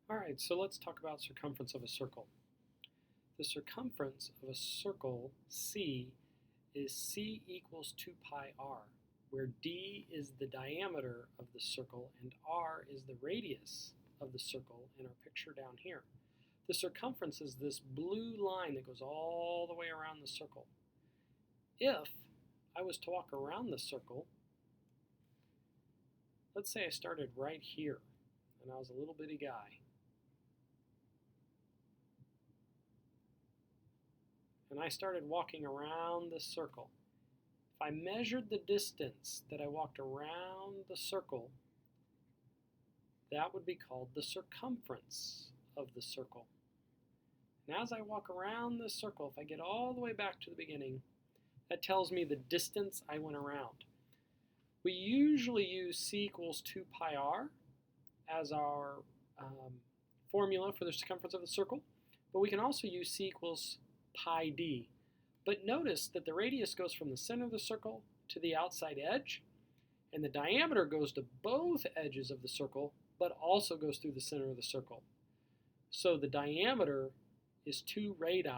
All right, so let's talk about circumference of a circle. The circumference of a circle, C, is C equals 2 pi r, where d is the diameter of the circle and r is the radius of the circle in our picture down here. The circumference is this blue line that goes all the way around the circle. If I was to walk around the circle, let's say I started right here and I was a little bitty guy. And I started walking around the circle. If I measured the distance that I walked around the circle, that would be called the circumference of the circle. And as I walk around the circle, if I get all the way back to the beginning, that tells me the distance I went around. We usually use C equals 2 pi r as our formula for the circumference of the circle, but we can also use C equals pi d. But notice that the radius goes from the center of the circle to the outside edge, and the diameter goes to both edges of the circle, but also goes through the center of the circle. So the diameter is 2 radii.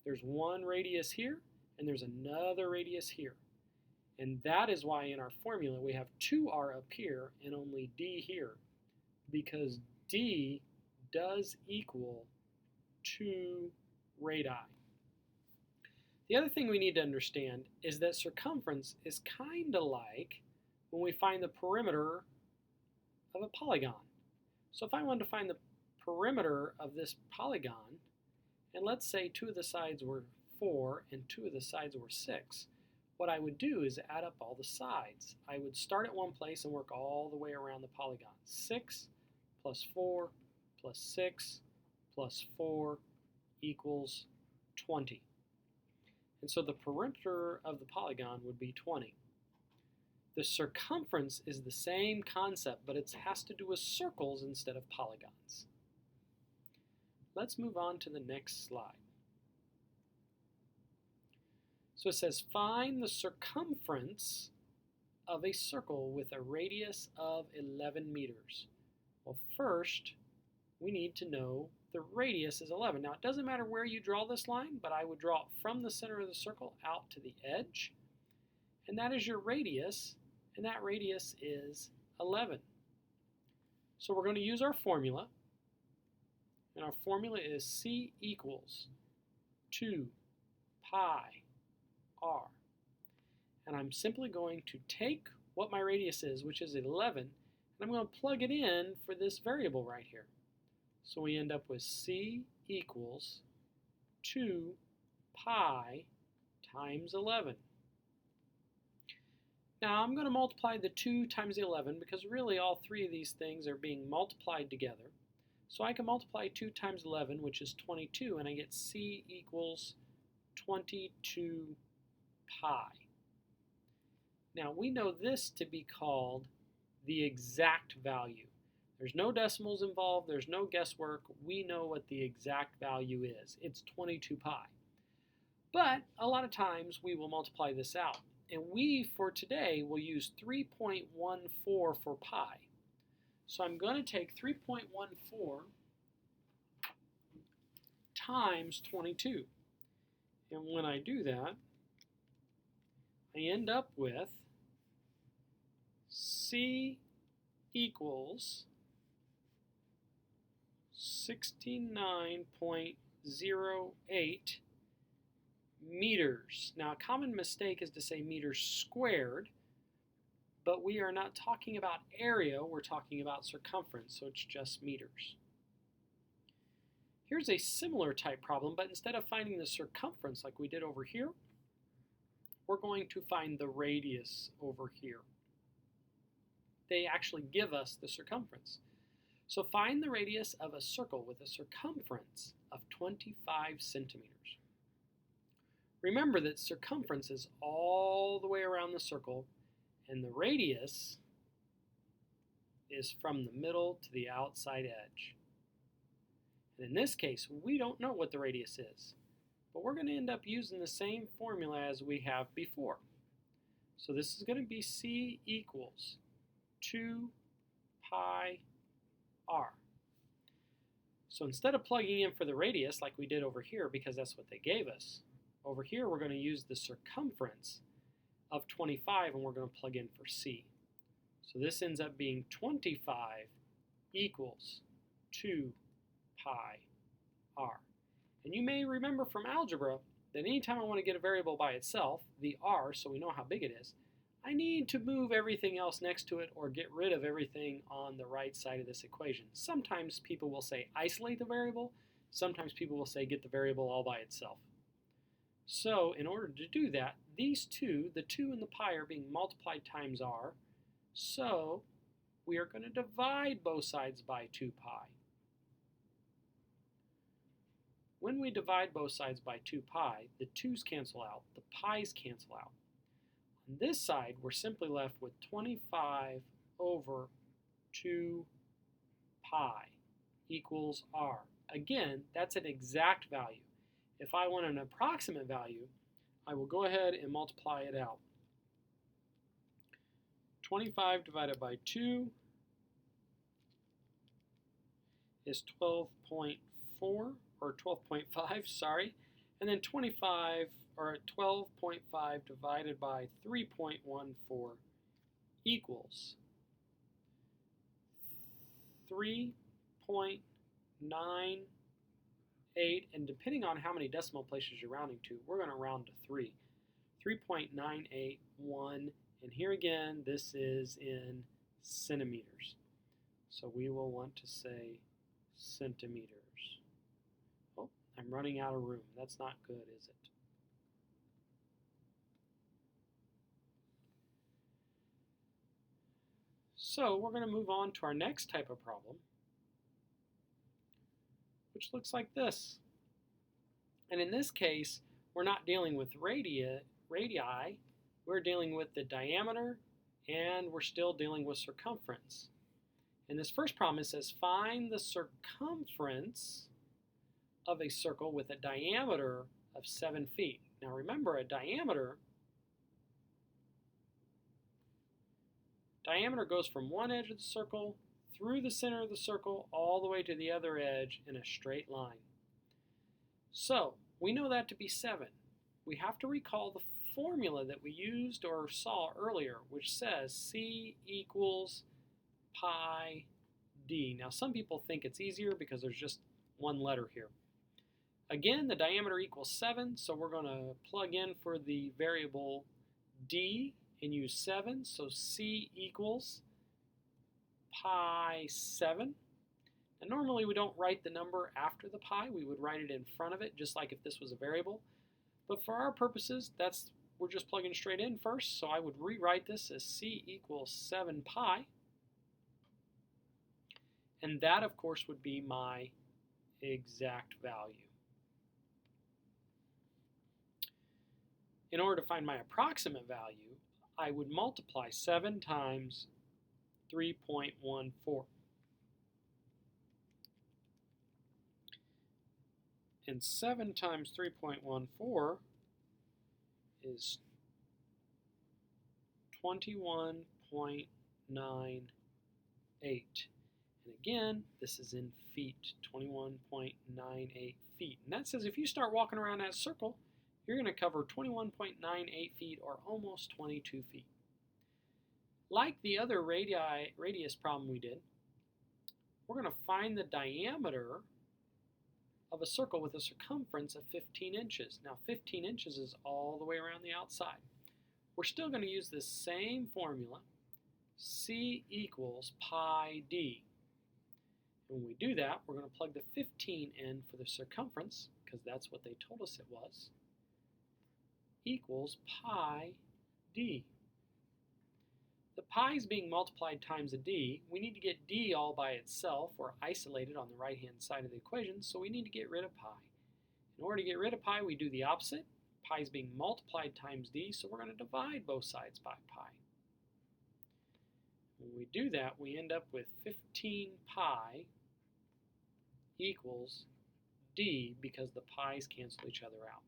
There's one radius here, and there's another radius here. And that is why in our formula we have 2r up here and only d here, because d does equal 2 radii. The other thing we need to understand is that circumference is kind of like when we find the perimeter of a polygon. So if I wanted to find the perimeter of this polygon, and let's say 2 of the sides were 4 and 2 of the sides were 6, what I would do is add up all the sides. I would start at one place and work all the way around the polygon. 6 plus 4 plus 6 plus 4 equals 20. And so the perimeter of the polygon would be 20. The circumference is the same concept, but it has to do with circles instead of polygons. Let's move on to the next slide. So it says, find the circumference of a circle with a radius of 11 meters. Well, first, we need to know the radius is 11. Now, it doesn't matter where you draw this line, but I would draw it from the center of the circle out to the edge. And that is your radius, and that radius is 11. So we're going to use our formula. And our formula is C equals 2 pi r. And I'm simply going to take what my radius is, which is 11, and I'm going to plug it in for this variable right here. So we end up with C equals 2 pi times 11. Now I'm going to multiply the 2 times the 11 because really all three of these things are being multiplied together. So I can multiply 2 times 11, which is 22, and I get C equals 22 pi. Now we know this to be called the exact value. There's no decimals involved, there's no guesswork. We know what the exact value is. It's 22 pi. But a lot of times we will multiply this out. And we, for today, will use 3.14 for pi. So I'm going to take 3.14 times 22. And when I do that, I end up with C equals 69.08 meters. Now, a common mistake is to say meters squared, but we are not talking about area, we're talking about circumference, so it's just meters. Here's a similar type problem, but instead of finding the circumference like we did over here, we're going to find the radius over here. They actually give us the circumference. So find the radius of a circle with a circumference of 25 centimeters. Remember that circumference is all the way around the circle, and the radius is from the middle to the outside edge. And in this case, we don't know what the radius is, but we're going to end up using the same formula as we have before. So this is going to be C equals 2 pi r. So instead of plugging in for the radius like we did over here, because that's what they gave us, over here we're going to use the circumference of 25 and we're going to plug in for c. So this ends up being 25 equals 2 pi r. And you may remember from algebra that anytime I want to get a variable by itself, the r, so we know how big it is, I need to move everything else next to it or get rid of everything on the right side of this equation. Sometimes people will say isolate the variable. Sometimes people will say get the variable all by itself. So in order to do that, these two, the 2 and the pi, are being multiplied times r. So we are going to divide both sides by 2 pi. When we divide both sides by 2 pi, the 2's cancel out, the pi's cancel out. On this side, we're simply left with 25 over 2 pi equals r. Again, that's an exact value. If I want an approximate value, I will go ahead and multiply it out. 25 divided by 2 is 12.4, or 12.5, sorry. And then 25, or 12.5 divided by 3.14 equals 3.98, and depending on how many decimal places you're rounding to, we're going to round to 3. 3.981, and here again, this is in centimeters. So we will want to say centimeters. Oh, I'm running out of room. That's not good, is it? So we're going to move on to our next type of problem, which looks like this. And in this case, we're not dealing with radii, we're dealing with the diameter, and we're still dealing with circumference. In this first problem, it says find the circumference of a circle with a diameter of 7 feet. Now remember, a diameter goes from one edge of the circle through the center of the circle all the way to the other edge in a straight line. So we know that to be 7. We have to recall the formula that we used or saw earlier, which says C equals pi d. Now some people think it's easier because there's just one letter here. Again, the diameter equals 7, so we're going to plug in for the variable d and use 7, so C equals pi 7. And normally we don't write the number after the pi, we would write it in front of it, just like if this was a variable. But for our purposes, we're just plugging straight in first, so I would rewrite this as C equals 7 pi. And that, of course, would be my exact value. In order to find my approximate value, I would multiply 7 times 3.14. And 7 times 3.14 is 21.98. And again, this is in feet, 21.98 feet. And that says if you start walking around that circle, you're going to cover 21.98 feet, or almost 22 feet. Like the other radius problem we did, we're going to find the diameter of a circle with a circumference of 15 inches. Now 15 inches is all the way around the outside. We're still going to use this same formula, C equals pi d. And when we do that, we're going to plug the 15 in for the circumference, because that's what they told us it was, equals pi d. The pi is being multiplied times a d. We need to get d all by itself, or isolated on the right-hand side of the equation, so we need to get rid of pi. In order to get rid of pi, we do the opposite. Pi is being multiplied times d, so we're going to divide both sides by pi. When we do that, we end up with 15 pi equals d, because the pi's cancel each other out.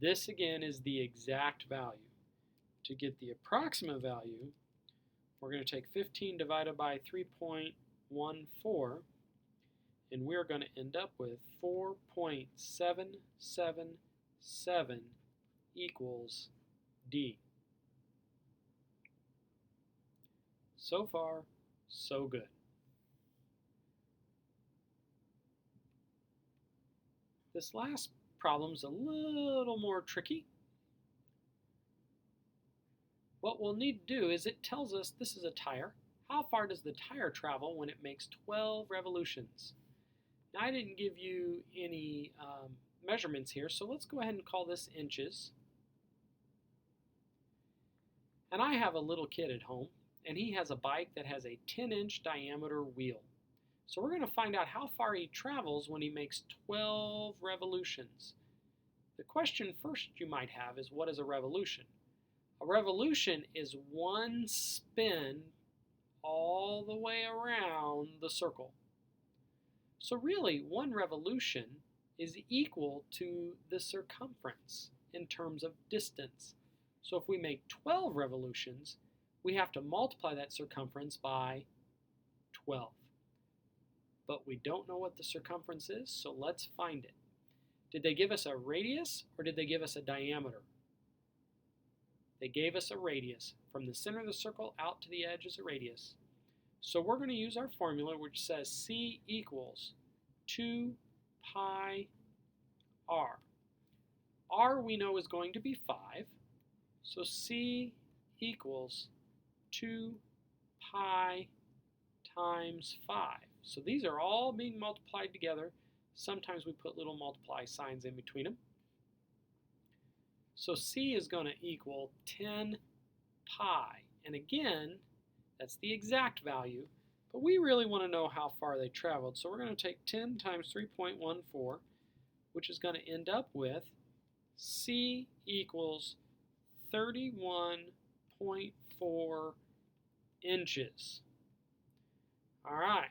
This, again, is the exact value. To get the approximate value, we're going to take 15 divided by 3.14, And we're going to end up with 4.777 equals D. So far, so good. This last problem's a little more tricky. What we'll need to do is it tells us this is a tire. How far does the tire travel when it makes 12 revolutions? Now, I didn't give you any measurements here, so let's go ahead and call this inches. And I have a little kid at home, and he has a bike that has a 10-inch diameter wheel. So we're going to find out how far he travels when he makes 12 revolutions. The question first you might have is, what is a revolution? A revolution is one spin all the way around the circle. So really, one revolution is equal to the circumference in terms of distance. So if we make 12 revolutions, we have to multiply that circumference by 12. But we don't know what the circumference is, so let's find it. Did they give us a radius or did they give us a diameter? They gave us a radius. From the center of the circle out to the edge is a radius. So we're going to use our formula, which says C equals 2 pi r. R we know is going to be 5, so C equals 2 pi times 5. So these are all being multiplied together. Sometimes we put little multiply signs in between them. So C is going to equal 10 pi. And again, that's the exact value, but we really want to know how far they traveled. So we're going to take 10 times 3.14, which is going to end up with C equals 31.4 inches. All right.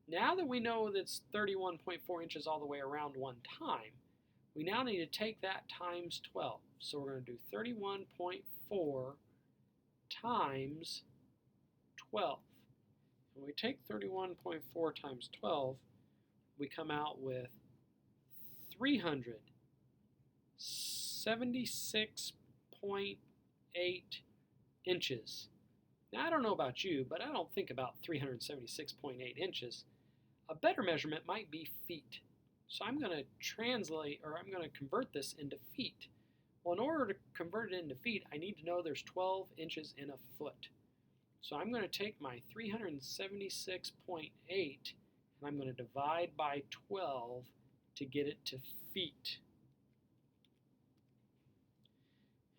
Now that we know that it's 31.4 inches all the way around one time, we now need to take that times 12. So we're going to do 31.4 times 12. When we take 31.4 times 12, we come out with 376.8 inches. Now, I don't know about you, but I don't think about 376.8 inches. A better measurement might be feet. So I'm going to convert this into feet. Well, in order to convert it into feet, I need to know there's 12 inches in a foot. So I'm going to take my 376.8 and I'm going to divide by 12 to get it to feet.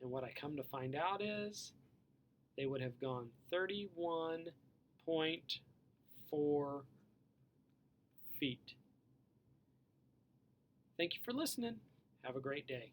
And what I come to find out is they would have gone 31.4 feet. Thank you for listening. Have a great day.